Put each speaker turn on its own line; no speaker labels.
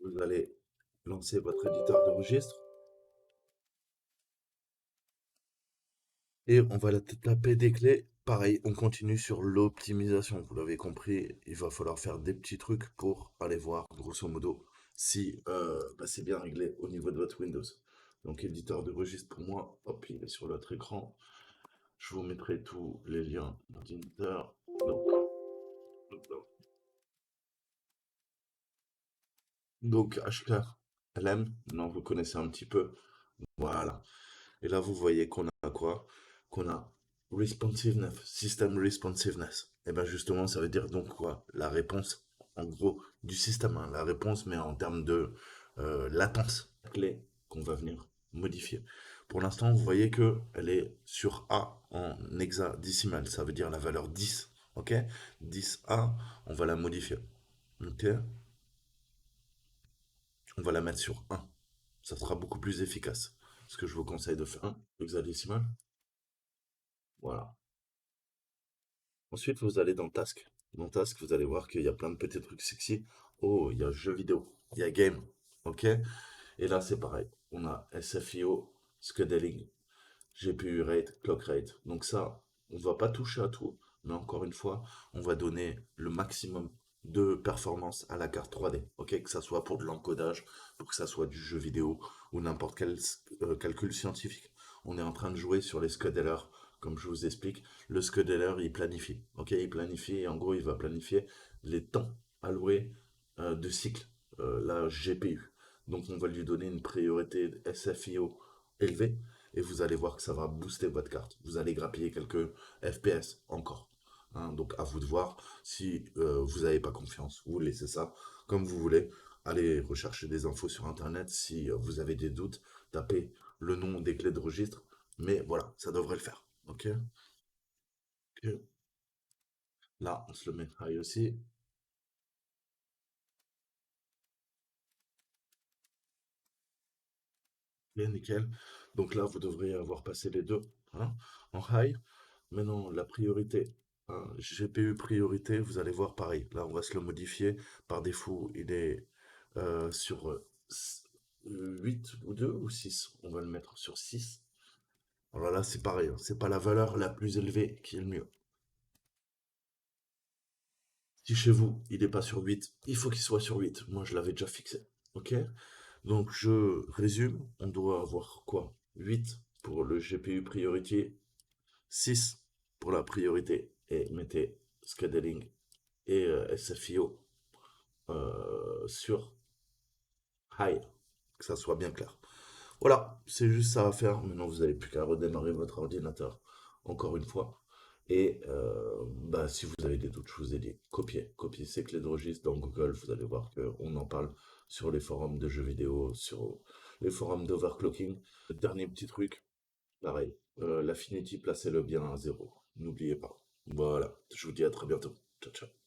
vous allez lancer votre éditeur de registre et on va taper des clés. Pareil, on continue sur l'optimisation. Vous l'avez compris, il va falloir faire des petits trucs pour aller voir, grosso modo, si c'est bien réglé au niveau de votre Windows. Donc, éditeur de registre pour moi, hop, il est sur l'autre écran. Je vous mettrai tous les liens d'éditeur. Donc, HKLM, non, vous connaissez un petit peu. Voilà. Et là, vous voyez qu'on a quoi? Qu'on a responsiveness, system responsiveness. Et bien justement, ça veut dire donc quoi? La réponse, en gros, du système, hein. La réponse, mais en termes de latence clé qu'on va venir modifier. Pour l'instant, vous voyez que elle est sur A en hexadécimal. Ça veut dire la valeur 10. Ok? 10A, on va la modifier. Ok? On va la mettre sur 1. Ça sera beaucoup plus efficace. Ce que je vous conseille de faire, hexadécimal. Voilà. Ensuite, vous allez dans Task. Dans Task, vous allez voir qu'il y a plein de petits trucs sexy. Oh, il y a jeux vidéo, il y a game. Ok? Et là, c'est pareil. On a SFIO, scheduling, GPU rate, clock rate. Donc ça, on va pas toucher à tout. Mais encore une fois, on va donner le maximum de performance à la carte 3D. Ok? Que ça soit pour de l'encodage, pour que ça soit du jeu vidéo ou n'importe quel calcul scientifique. On est en train de jouer sur les schedulers, comme je vous explique. Le scheduler, il planifie. Ok? Il planifie et en gros, il va planifier les temps alloués de cycle, la GPU. Donc on va lui donner une priorité SFIO élevée et vous allez voir que ça va booster votre carte. Vous allez grappiller quelques FPS encore. Hein, donc à vous de voir si vous n'avez pas confiance. Vous laissez ça comme vous voulez. Allez rechercher des infos sur Internet. Si vous avez des doutes, tapez le nom des clés de registre. Mais voilà, ça devrait le faire. Ok? Ok. Là, on se le met high aussi. Bien, nickel. Donc là, vous devriez avoir passé les deux, hein, en high. Maintenant, la priorité, hein, GPU priorité, vous allez voir pareil. Là, on va se le modifier. Par défaut, il est sur 8 ou 2 ou 6. On va le mettre sur 6. Alors là, c'est pareil, hein, c'est pas la valeur la plus élevée qui est le mieux. Si chez vous, il n'est pas sur 8, il faut qu'il soit sur 8. Moi, je l'avais déjà fixé. Ok? Donc, je résume. On doit avoir quoi? 8 pour le GPU priorité, 6 pour la priorité. Et mettez scheduling et SFIO sur high, que ça soit bien clair. Voilà, c'est juste ça à faire. Maintenant, vous n'avez plus qu'à redémarrer votre ordinateur encore une fois. Et si vous avez des doutes, je vous ai dit, copiez ces clés de registre dans Google. Vous allez voir qu'on en parle sur les forums de jeux vidéo, sur les forums d'overclocking. Dernier petit truc, pareil, l'Affinity, placez-le bien à 0. N'oubliez pas. Voilà, je vous dis à très bientôt. Ciao, ciao.